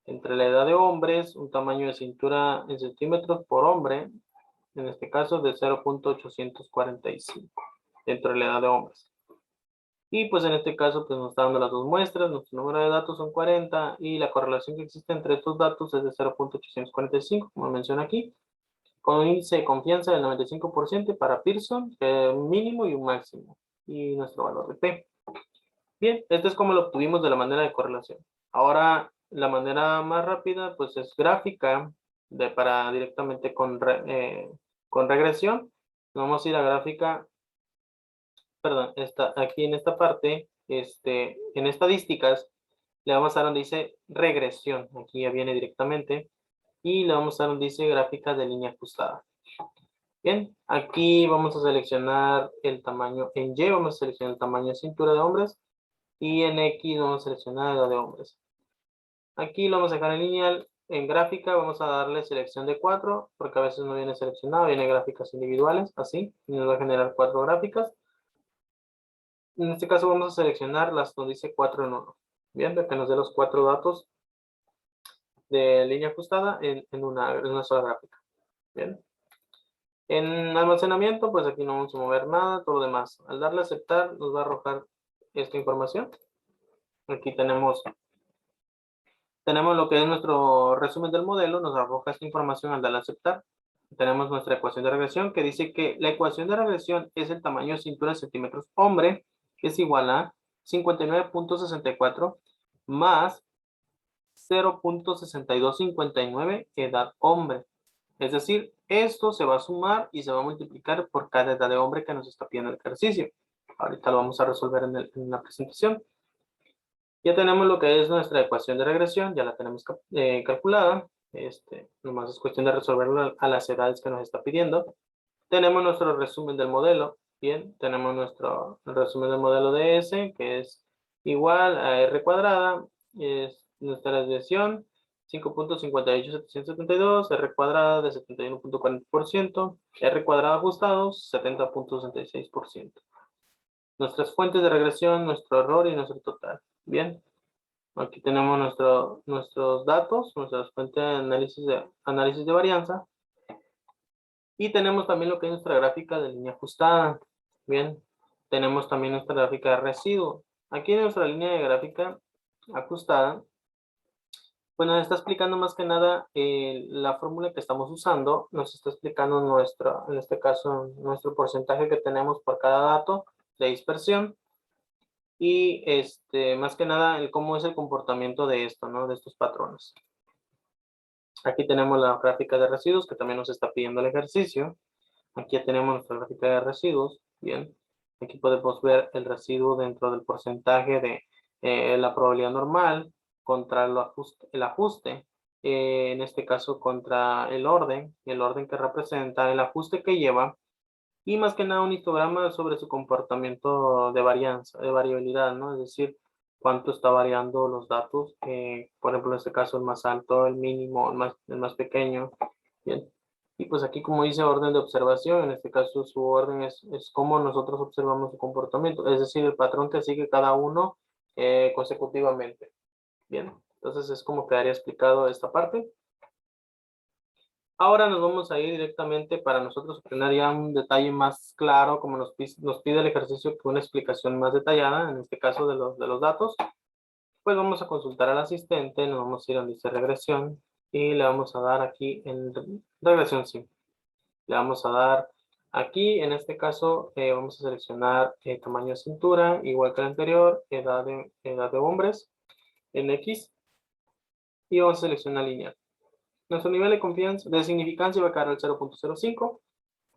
S1: entre la edad de hombres, un tamaño de cintura en centímetros por hombre, en este caso de 0.845, dentro de la edad de hombres. Y pues en este caso, pues nos está dando las dos muestras, nuestro número de datos son 40 y la correlación que existe entre estos datos es de 0.845, como menciona aquí, con un índice de confianza del 95% para Pearson, un mínimo y un máximo, y nuestro valor de P. Bien, esto es como lo obtuvimos de la manera de correlación. Ahora, la manera más rápida, pues es gráfica, para directamente con regresión. Vamos a ir a gráfica, perdón, aquí en esta parte, en estadísticas, le vamos a dar donde dice regresión, aquí ya viene directamente, y le vamos a dar donde dice gráfica de línea ajustada. Bien, aquí vamos a seleccionar el tamaño, en Y vamos a seleccionar el tamaño de cintura de hombres, y en X vamos a seleccionar la edad de hombres. Aquí lo vamos a dejar en lineal. En gráfica vamos a darle selección de 4, porque a veces no viene seleccionado, viene gráficas individuales, así, y nos va a generar 4 gráficas. En este caso vamos a seleccionar las donde dice 4 en 1. Bien, para que nos dé los 4 datos de línea ajustada en una sola gráfica. Bien. En almacenamiento, pues aquí no vamos a mover nada, todo lo demás. Al darle a aceptar, nos va a arrojar esta información. Aquí tenemos lo que es nuestro resumen del modelo, nos arroja esta información al darle a aceptar. Tenemos nuestra ecuación de regresión que dice que la ecuación de regresión es el tamaño de cintura en centímetros hombre, que es igual a 59.64 más 0.6259 edad hombre. Es decir, esto se va a sumar y se va a multiplicar por cada edad de hombre que nos está pidiendo el ejercicio. Ahorita lo vamos a resolver en la presentación. Ya tenemos lo que es nuestra ecuación de regresión, ya la tenemos calculada. Nomás es cuestión de resolverlo a las edades que nos está pidiendo. Tenemos nuestro resumen del modelo. Bien, tenemos nuestro resumen del modelo de S, que es igual a R cuadrada, es nuestra desviación, 5.58772, R cuadrada de 71.40%, R cuadrada ajustados, 70.66%. Nuestras fuentes de regresión, nuestro error y nuestro total. Bien. Aquí tenemos nuestros datos, nuestras fuentes de análisis de varianza. Y tenemos también lo que es nuestra gráfica de línea ajustada. Bien. Tenemos también nuestra gráfica de residuo. Aquí en nuestra línea de gráfica ajustada, pues nos está explicando más que nada la fórmula que estamos usando. Nos está explicando en este caso, nuestro porcentaje que tenemos por cada dato de dispersión. Y más que nada cómo es el comportamiento de esto, ¿no? De estos patrones. Aquí tenemos la gráfica de residuos que también nos está pidiendo el ejercicio. Aquí ya tenemos nuestra gráfica de residuos. Bien. Aquí podemos ver el residuo dentro del porcentaje de la probabilidad normal contra el ajuste. En este caso contra el orden que representa el ajuste que lleva. Y más que nada un histograma sobre su comportamiento de varianza, de variabilidad, ¿no? Es decir, cuánto está variando los datos. Por ejemplo, en este caso el más alto, el mínimo, el más pequeño. Bien. Y pues aquí como dice orden de observación, en este caso su orden es cómo nosotros observamos su comportamiento. Es decir, el patrón que sigue cada uno consecutivamente. Bien. Entonces es como quedaría explicado esta parte. Ahora nos vamos a ir directamente para nosotros obtener ya un detalle más claro, como nos pide el ejercicio, que una explicación más detallada, en este caso de los datos. Pues vamos a consultar al asistente, nos vamos a ir a donde dice regresión y le vamos a dar aquí en regresión simple. Le vamos a dar aquí, en este caso, vamos a seleccionar tamaño de cintura, igual que el anterior, edad de hombres, en X, y vamos a seleccionar lineal. Nuestro nivel de significancia va a quedar al 0.05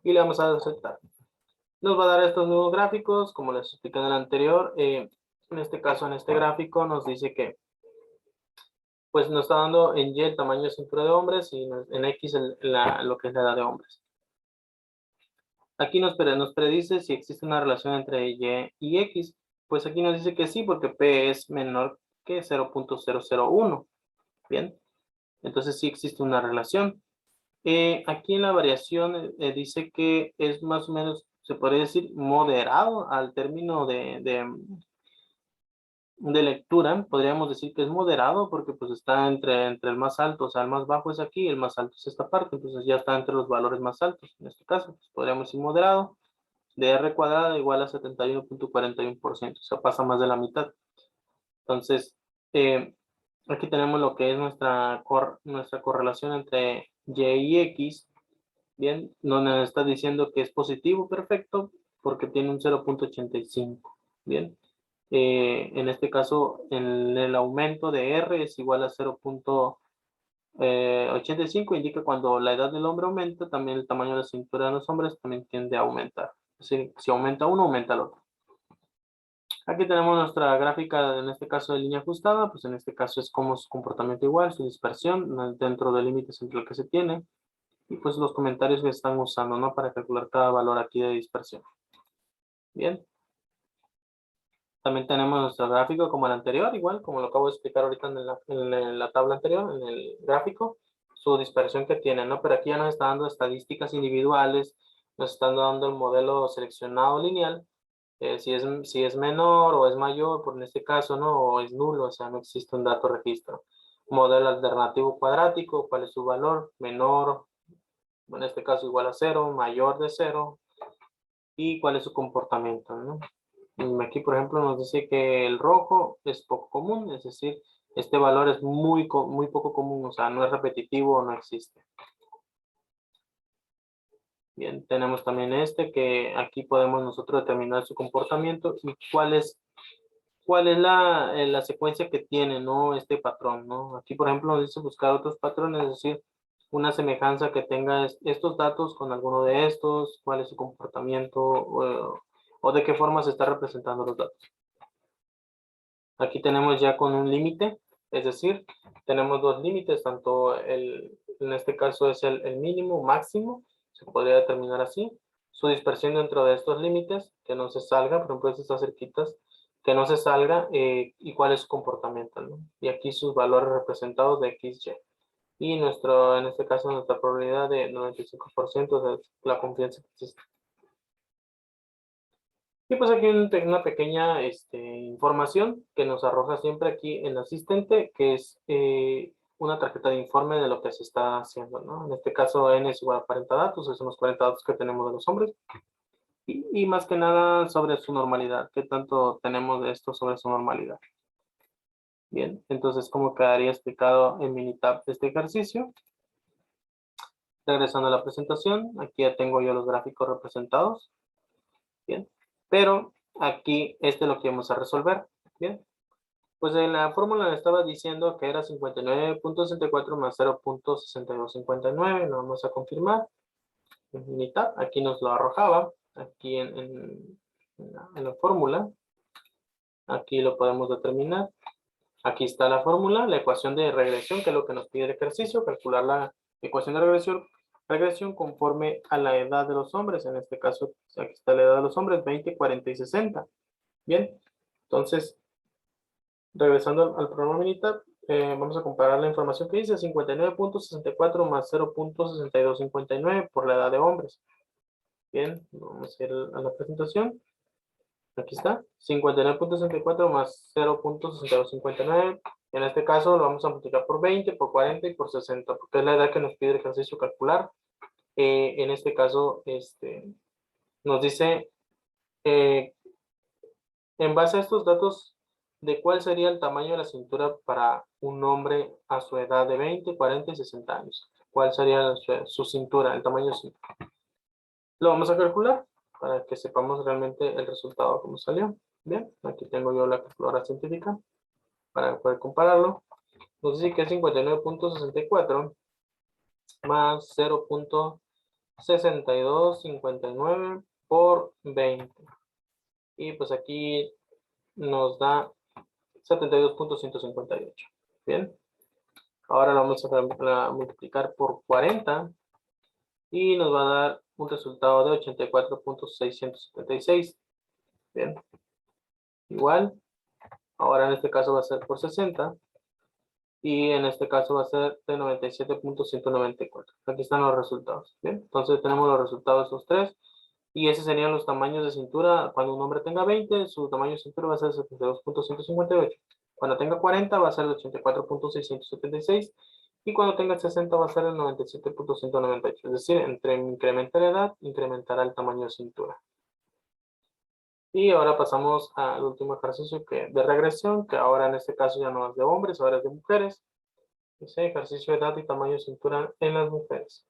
S1: y le vamos a dar aceptar. Nos va a dar estos nuevos gráficos, como les expliqué en el anterior. En este caso, en este gráfico, nos dice que pues nos está dando en Y el tamaño de cintura de hombres y en X lo que es la edad de hombres. Aquí nos predice si existe una relación entre Y y X. Pues aquí nos dice que sí, porque P es menor que 0.001. Bien, entonces sí existe una relación. Aquí en la variación dice que es más o menos, se podría decir, moderado al término de lectura. Podríamos decir que es moderado porque pues está entre el más alto, o sea, el más bajo es aquí, el más alto es esta parte, entonces ya está entre los valores más altos. En este caso, pues, podríamos decir moderado, de R cuadrada igual a 71.41%, o sea, pasa más de la mitad. Entonces, aquí tenemos lo que es nuestra correlación entre Y y X. Bien, nos está diciendo que es positivo, perfecto, porque tiene un 0.85. Bien, en este caso, en el aumento de R es igual a 0.85, indica cuando la edad del hombre aumenta, también el tamaño de la cintura de los hombres también tiende a aumentar. Es decir, si aumenta uno, aumenta el otro. Aquí tenemos nuestra gráfica, en este caso de línea ajustada, pues en este caso es como su comportamiento igual, su dispersión dentro del límite entre el que se tiene. Y pues los comentarios que están usando, ¿no? Para calcular cada valor aquí de dispersión. Bien. También tenemos nuestro gráfico como el anterior, igual, como lo acabo de explicar ahorita en la tabla anterior, en el gráfico, su dispersión que tiene, ¿no? Pero aquí ya nos está dando estadísticas individuales, nos están dando el modelo seleccionado lineal, si es menor o es mayor, por en este caso, ¿no? O es nulo, o sea, no existe un dato registro. Modelo alternativo cuadrático, ¿cuál es su valor? Menor, en este caso igual a 0, mayor de 0, y cuál es su comportamiento, ¿no? Aquí, por ejemplo, nos dice que el rojo es poco común, es decir, este valor es muy poco común, o sea, no es repetitivo o no existe. Bien, tenemos también que aquí podemos nosotros determinar su comportamiento y cuál es la secuencia que tiene, ¿no? Este patrón, ¿no? Aquí, por ejemplo, nos dice buscar otros patrones, es decir, una semejanza que tenga estos datos con alguno de estos, cuál es su comportamiento o de qué forma se está representando los datos. Aquí tenemos ya con un límite, es decir, tenemos dos límites, tanto en este caso es el mínimo, máximo, se podría determinar así, su dispersión dentro de estos límites, que no se salga, por ejemplo, estas cerquitas, que no se salga y cuál es su comportamiento, ¿no? Y aquí sus valores representados de X, Y. Y en este caso, nuestra probabilidad de 95% es la confianza que existe. Y pues aquí una pequeña información que nos arroja siempre aquí en el asistente, que es una tarjeta de informe de lo que se está haciendo, ¿no? En este caso, N es igual a 40 datos, esos son los 40 datos que tenemos de los hombres. Y más que nada sobre su normalidad, ¿qué tanto tenemos de esto sobre su normalidad? Bien, entonces, ¿cómo quedaría explicado en Minitab este ejercicio? Regresando a la presentación, aquí ya tengo yo los gráficos representados. Bien, pero aquí este es lo que vamos a resolver. Bien, pues en la fórmula le estaba diciendo que era 59.64 más 0.6259. Lo vamos a confirmar. En Minitab, aquí nos lo arrojaba, aquí en la fórmula. Aquí lo podemos determinar. Aquí está la fórmula, la ecuación de regresión, que es lo que nos pide el ejercicio, calcular la ecuación de regresión conforme a la edad de los hombres. En este caso, aquí está la edad de los hombres, 20, 40 y 60. Bien, entonces, regresando al programa Minitab, vamos a comparar la información que dice 59.64 más 0.6259 por la edad de hombres. Bien, vamos a ir a la presentación. Aquí está, 59.64 más 0.6259. En este caso lo vamos a multiplicar por 20, por 40 y por 60, porque es la edad que nos pide el ejercicio calcular. En este caso, nos dice, en base a estos datos, de cuál sería el tamaño de la cintura para un hombre a su edad de 20, 40 y 60 años. ¿Cuál sería su cintura, el tamaño de su cintura? Lo vamos a calcular para que sepamos realmente el resultado como salió. Bien, aquí tengo yo la calculadora científica para poder compararlo. Nos dice que es 59.64 más 0.6259 por 20. Y pues aquí nos da 72.158. Bien, ahora lo vamos a multiplicar por 40 y nos va a dar un resultado de 84.676. Bien, igual, ahora en este caso va a ser por 60 y en este caso va a ser de 97.194. Aquí están los resultados. Bien, entonces tenemos los resultados de esos tres y esos serían los tamaños de cintura. Cuando un hombre tenga 20, su tamaño de cintura va a ser 72.158. Cuando tenga 40 va a ser el 84.676 y cuando tenga 60 va a ser el 97.198. Es decir, entre incrementa la edad, incrementará el tamaño de cintura. Y ahora pasamos al último ejercicio de regresión, que ahora en este caso ya no es de hombres, ahora es de mujeres. Dice ejercicio de edad y tamaño de cintura en las mujeres.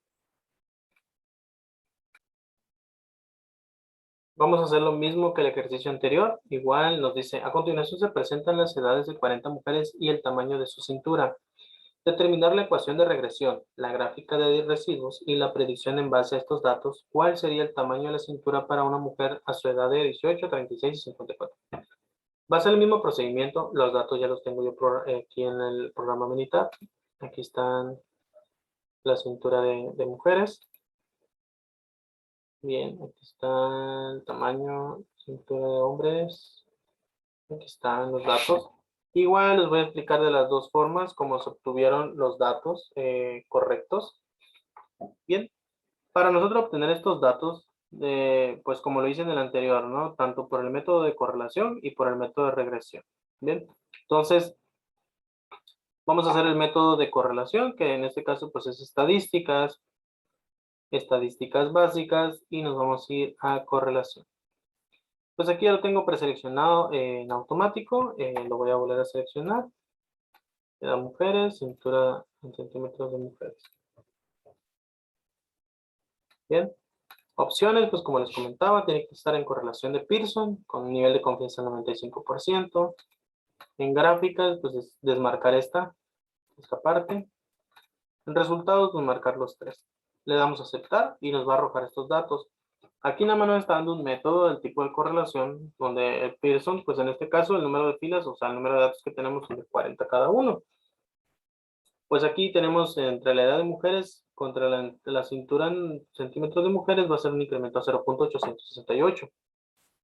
S1: Vamos a hacer lo mismo que el ejercicio anterior. Igual nos dice, a continuación se presentan las edades de 40 mujeres y el tamaño de su cintura. Determinar la ecuación de regresión, la gráfica de residuos y la predicción en base a estos datos. ¿Cuál sería el tamaño de la cintura para una mujer a su edad de 18, 36 y 54? Va a ser el mismo procedimiento. Los datos ya los tengo yo aquí en el programa Minitab. Aquí están la cintura de mujeres. Bien, aquí está el tamaño, cintura de hombres. Aquí están los datos. Igual les voy a explicar de las dos formas cómo se obtuvieron los datos correctos. Bien, para nosotros obtener estos datos, pues como lo hice en el anterior, ¿no? Tanto por el método de correlación y por el método de regresión. Bien, entonces vamos a hacer el método de correlación, que en este caso pues es estadísticas básicas y nos vamos a ir a correlación. Pues aquí ya lo tengo preseleccionado en automático, lo voy a volver a seleccionar. Edad mujeres, cintura en centímetros de mujeres. Bien, opciones, pues como les comentaba, tiene que estar en correlación de Pearson con un nivel de confianza del 95%. En gráficas, pues desmarcar esta parte. En resultados, desmarcar los tres. Le damos a aceptar y nos va a arrojar estos datos. Aquí nada más nos está dando un método del tipo de correlación, donde el Pearson, pues en este caso, el número de filas, o sea, el número de datos que tenemos son de 40 cada uno. Pues aquí tenemos entre la edad de mujeres contra la cintura en centímetros de mujeres va a ser un incremento a 0.868.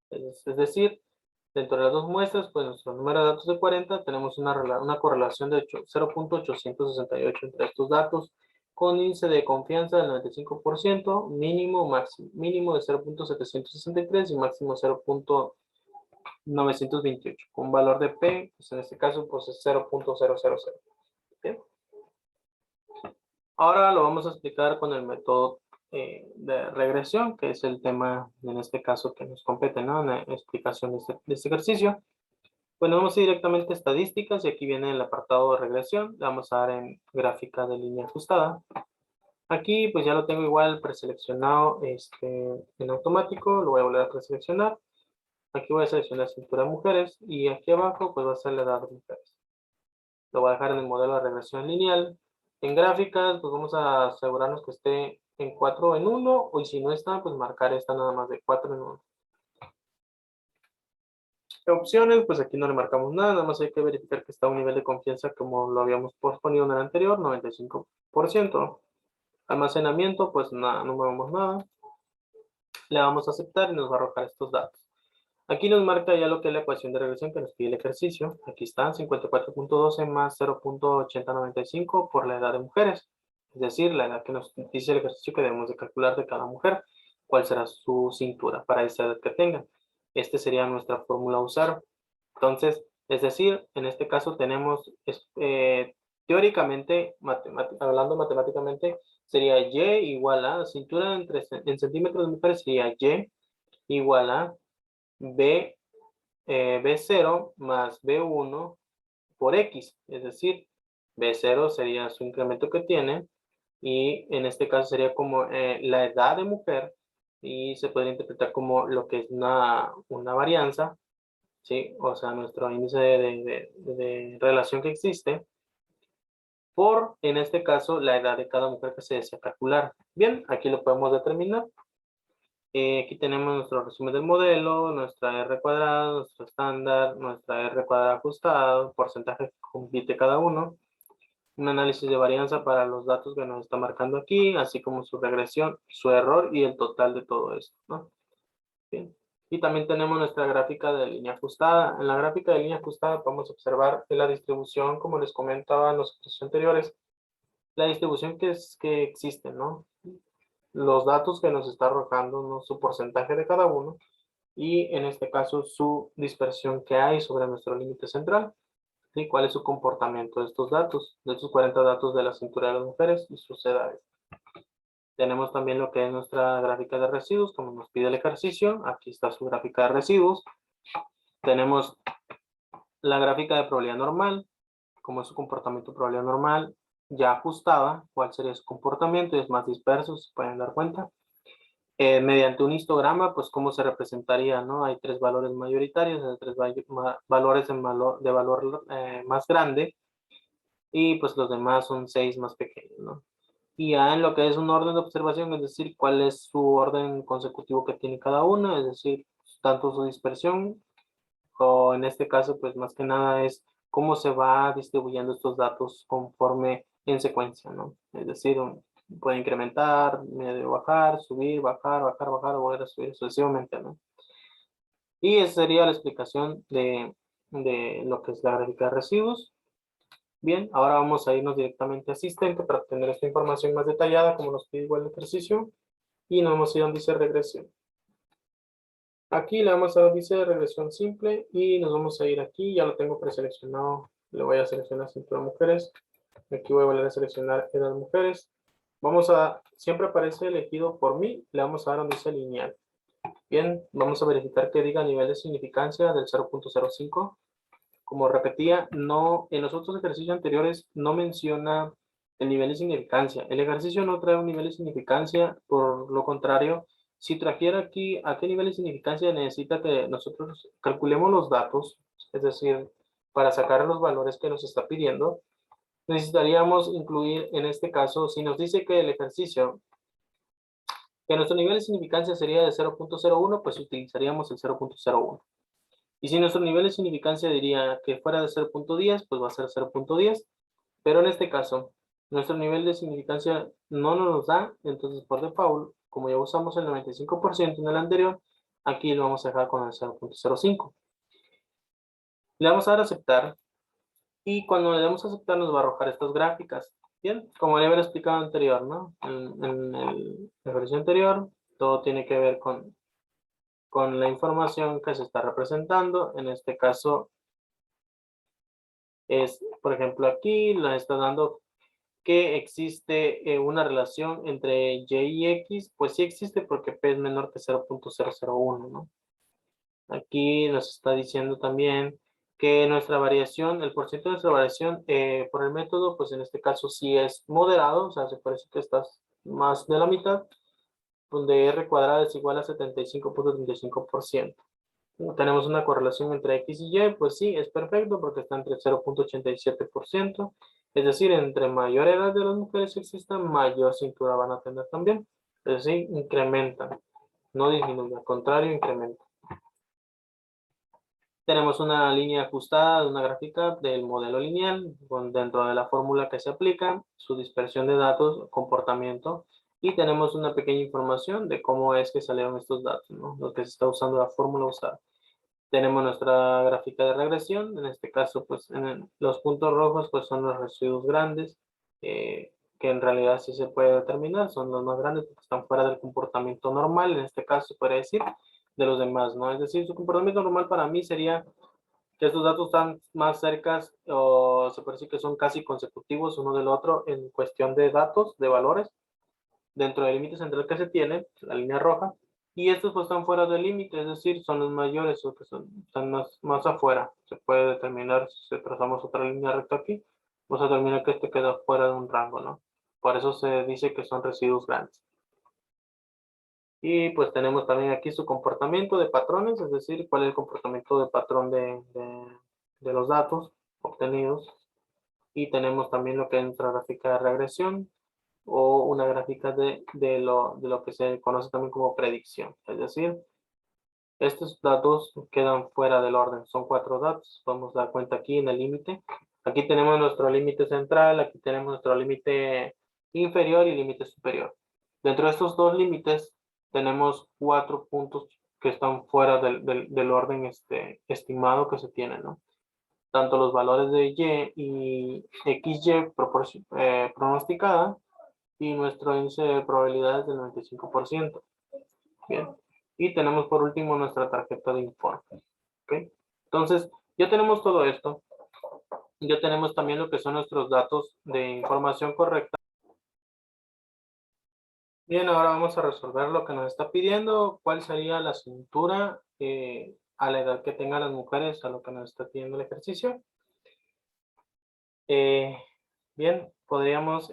S1: Es decir, Dentro de las dos muestras, pues nuestro número de datos de 40, tenemos una correlación de 0.868 entre estos datos, con índice de confianza del 95%, mínimo, máximo, mínimo de 0.763 y máximo 0.928, con valor de P, pues en este caso, pues es 0.000. ¿Bien? Ahora lo vamos a explicar con el método de regresión, que es el tema, en este caso, que nos compete, ¿no? En la explicación de este ejercicio. Bueno, vamos a ir directamente a estadísticas y aquí viene el apartado de regresión. Le vamos a dar en gráfica de línea ajustada. Aquí pues ya lo tengo igual preseleccionado en automático. Lo voy a volver a preseleccionar. Aquí voy a seleccionar cintura de mujeres y aquí abajo pues va a ser la edad de mujeres. Lo voy a dejar en el modelo de regresión lineal. En gráficas pues vamos a asegurarnos que esté en 4 en 1 y si no está pues marcar esta nada más de 4 en 1. Opciones, pues aquí no le marcamos nada más hay que verificar que está a un nivel de confianza como lo habíamos posponido en el anterior, 95%. Almacenamiento, pues nada, no movemos nada. Le vamos a aceptar y nos va a arrojar estos datos. Aquí nos marca ya lo que es la ecuación de regresión que nos pide el ejercicio. Aquí está, 54.12 más 0.8095 por la edad de mujeres. Es decir, la edad que nos dice el ejercicio que debemos de calcular de cada mujer. Cuál será su cintura para esa edad que tengan. Esta sería nuestra fórmula a usar. Entonces, es decir, en este caso tenemos, teóricamente, hablando matemáticamente, sería Y igual a, cintura en centímetros de mujeres sería Y igual a B0 más B1 por X, es decir, B0 sería su incremento que tiene y en este caso sería como la edad de mujer y se podría interpretar como lo que es una varianza, ¿sí? O sea, nuestro índice de relación que existe por, en este caso, la edad de cada mujer que se desea calcular. Bien, aquí lo podemos determinar. Aquí tenemos nuestro resumen del modelo, nuestra R cuadrada, nuestro estándar, nuestra R cuadrada ajustado, porcentaje que compite cada uno, un análisis de varianza para los datos que nos está marcando aquí, así como su regresión, su error y el total de todo esto, ¿no? Bien. Y también tenemos nuestra gráfica de línea ajustada. En la gráfica de línea ajustada podemos observar la distribución, como les comentaba en los ejercicios anteriores, la distribución que existe, ¿no? Los datos que nos está arrojando, ¿no? Su porcentaje de cada uno y en este caso su dispersión que hay sobre nuestro límite central. ¿Sí? ¿Cuál es su comportamiento de estos datos? De estos 40 datos de la cintura de las mujeres y sus edades. Tenemos también lo que es nuestra gráfica de residuos, como nos pide el ejercicio. Aquí está su gráfica de residuos. Tenemos la gráfica de probabilidad normal, como es su comportamiento de probabilidad normal, ya ajustada, cuál sería su comportamiento, y es más disperso, se pueden dar cuenta. Mediante un histograma, pues cómo se representaría, ¿no? Hay tres valores mayoritarios, hay tres valores de valor más grande, y pues los demás son 6 más pequeños, ¿no? Y ya en lo que es un orden de observación, es decir, cuál es su orden consecutivo que tiene cada uno, es decir, tanto su dispersión, o en este caso, pues más que nada es cómo se va distribuyendo estos datos conforme en secuencia, ¿no? Es decir, puede incrementar, medio bajar, subir, bajar, bajar, bajar, o volver a subir sucesivamente, ¿no? Y esa sería la explicación de lo que es la gráfica de residuos. Bien, ahora vamos a irnos directamente a asistente para obtener esta información más detallada, como nos pide igual el ejercicio, y nos vamos a ir donde dice regresión. Aquí le vamos a dar dice regresión simple y nos vamos a ir aquí, ya lo tengo preseleccionado, le voy a seleccionar cintura de mujeres, aquí voy a volver a seleccionar edad de mujeres, siempre aparece elegido por mí, le vamos a dar donde dice lineal. Bien, vamos a verificar que diga nivel de significancia del 0.05. Como repetía, no, en los otros ejercicios anteriores no menciona el nivel de significancia. El ejercicio no trae un nivel de significancia, por lo contrario, si trajera aquí a qué nivel de significancia necesita que nosotros calculemos los datos, es decir, para sacar los valores que nos está pidiendo, necesitaríamos incluir en este caso, si nos dice que el ejercicio, que nuestro nivel de significancia sería de 0.01, pues utilizaríamos el 0.01. Y si nuestro nivel de significancia diría que fuera de 0.10, pues va a ser 0.10. Pero en este caso, nuestro nivel de significancia no nos da, entonces por default, como ya usamos el 95% en el anterior, aquí lo vamos a dejar con el 0.05. Le vamos a dar a aceptar y cuando le damos a aceptar nos va a arrojar estas gráficas. Bien, como le había explicado anterior, ¿no? En el ejercicio anterior, todo tiene que ver con la información que se está representando. En este caso es, por ejemplo, aquí nos está dando que existe una relación entre Y y X. Pues sí existe porque P es menor que 0.001, ¿no? Aquí nos está diciendo también que nuestra variación, el porcentaje de nuestra variación por el método, pues en este caso sí es moderado, o sea, se parece que estás más de la mitad, donde R cuadrada es igual a 75.35%. Tenemos una correlación entre X y Y, pues sí, es perfecto porque está entre 0.87%, es decir, entre mayor edad de las mujeres exista, mayor cintura van a tener también. Es decir, incrementan, no disminuyen, al contrario, incrementan. Tenemos una línea ajustada de una gráfica del modelo lineal, dentro de la fórmula que se aplica, su dispersión de datos, comportamiento, y tenemos una pequeña información de cómo es que salieron estos datos, ¿no? Lo que se está usando la fórmula usada. Tenemos nuestra gráfica de regresión, en este caso, pues, los puntos rojos, pues, son los residuos grandes, que en realidad sí se puede determinar, son los más grandes porque están fuera del comportamiento normal, en este caso se puede decir, de los demás, ¿no? Es decir, su comportamiento normal para mí sería que estos datos están más cercas o se puede decir que son casi consecutivos uno del otro en cuestión de datos, de valores, dentro del límite central que se tiene, la línea roja, y estos pues están fuera del límite, es decir, son los mayores o que están más afuera. Se puede determinar, si trazamos otra línea recta aquí, vamos a determinar que este queda fuera de un rango, ¿no? Por eso se dice que son residuos grandes. Y pues tenemos también aquí su comportamiento de patrones, es decir, cuál es el comportamiento de patrón de los datos obtenidos. Y tenemos también lo que es nuestra gráfica de regresión o una gráfica de lo que se conoce también como predicción. Es decir, estos datos quedan fuera del orden. Son 4 datos. Podemos dar cuenta aquí en el límite. Aquí tenemos nuestro límite central, aquí tenemos nuestro límite inferior y límite superior. Dentro de estos dos límites tenemos 4 puntos que están fuera del orden estimado que se tiene, ¿no? Tanto los valores de Y y XY pronosticada y nuestro índice de probabilidades del 95%. Bien. Y tenemos por último nuestra tarjeta de informe. ¿Ok? Entonces, ya tenemos todo esto. Ya tenemos también lo que son nuestros datos de información correcta. Bien, ahora vamos a resolver lo que nos está pidiendo. ¿Cuál sería la cintura a la edad que tengan las mujeres a lo que nos está pidiendo el ejercicio? Eh, bien, podríamos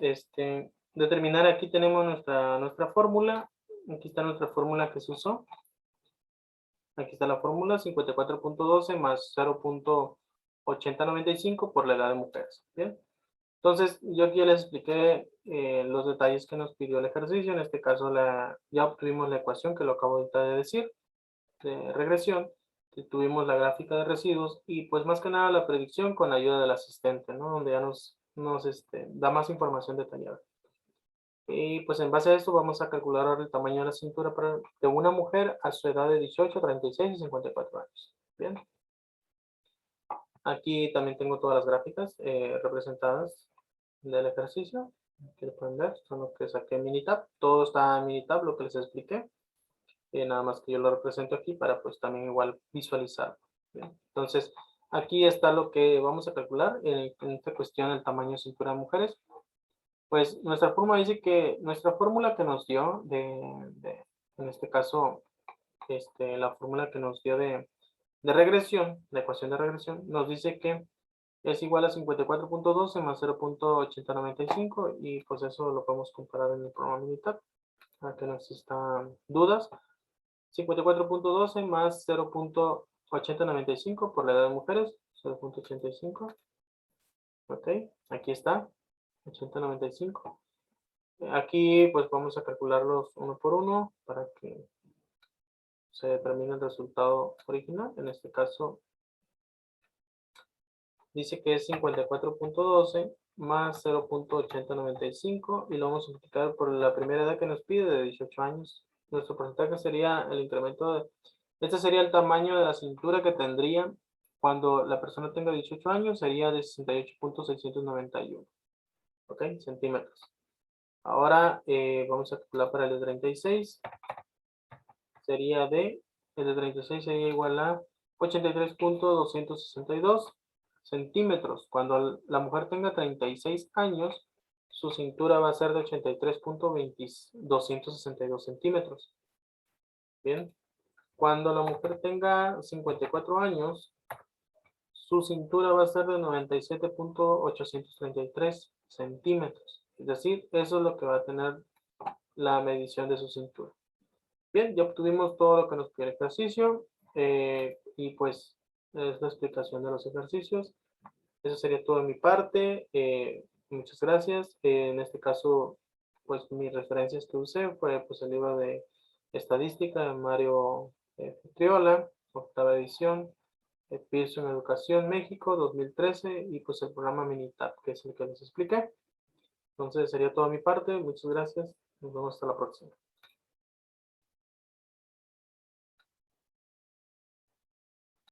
S1: determinar, aquí tenemos nuestra fórmula. Aquí está nuestra fórmula que se usó. Aquí está la fórmula, 54.12 más 0.8095 por la edad de mujeres. Bien. Entonces, yo aquí ya les expliqué los detalles que nos pidió el ejercicio. En este caso, ya obtuvimos la ecuación que lo acabo ahorita de decir, de regresión. Tuvimos la gráfica de residuos y pues más que nada la predicción con la ayuda del asistente, ¿no? Donde ya nos da más información detallada. Y pues en base a esto vamos a calcular ahora el tamaño de la cintura de una mujer a su edad de 18, 36 y 54 años. Bien. Aquí también tengo todas las gráficas representadas del ejercicio. Aquí lo pueden ver, son lo que saqué en Minitab. Todo está en Minitab, lo que les expliqué. Nada más que yo lo represento aquí para pues también igual visualizar. Bien. Entonces, aquí está lo que vamos a calcular en esta cuestión del tamaño de cintura de mujeres. Pues nuestra fórmula dice que nuestra fórmula que nos dio en este caso, la fórmula que nos dio de regresión, la ecuación de regresión, nos dice que es igual a 54.12 más 0.8095 y pues eso lo podemos comparar en el programa militar para que no existan dudas. 54.12 más 0.8095 por la edad de mujeres, 0.85. Ok, aquí está, 8095. Aquí pues vamos a calcularlos uno por uno para que se determine el resultado original. En este caso dice que es 54.12 más 0.8095 y lo vamos a multiplicar por la primera edad que nos pide de 18 años. Nuestro porcentaje sería el incremento este sería el tamaño de la cintura que tendría Cuando la persona tenga 18 años sería de 68.691. ¿Ok? Centímetros. Ahora vamos a calcular para el de 36. Sería el de 36 sería igual a 83.262 centímetros. Cuando la mujer tenga 36 años, su cintura va a ser de 83.262 centímetros. Bien. Cuando la mujer tenga 54 años, su cintura va a ser de 97.833 centímetros. Es decir, eso es lo que va a tener la medición de su cintura. Bien, ya obtuvimos todo lo que nos pide el ejercicio y pues es la explicación de los ejercicios. Eso sería todo de mi parte. Muchas gracias. En este caso, pues mis referencias que usé fue pues el libro de estadística de Mario Triola, octava edición, Pearson Educación México 2013 y pues el programa Minitab, que es el que les expliqué. Entonces sería todo de mi parte. Muchas gracias. Nos vemos hasta la próxima.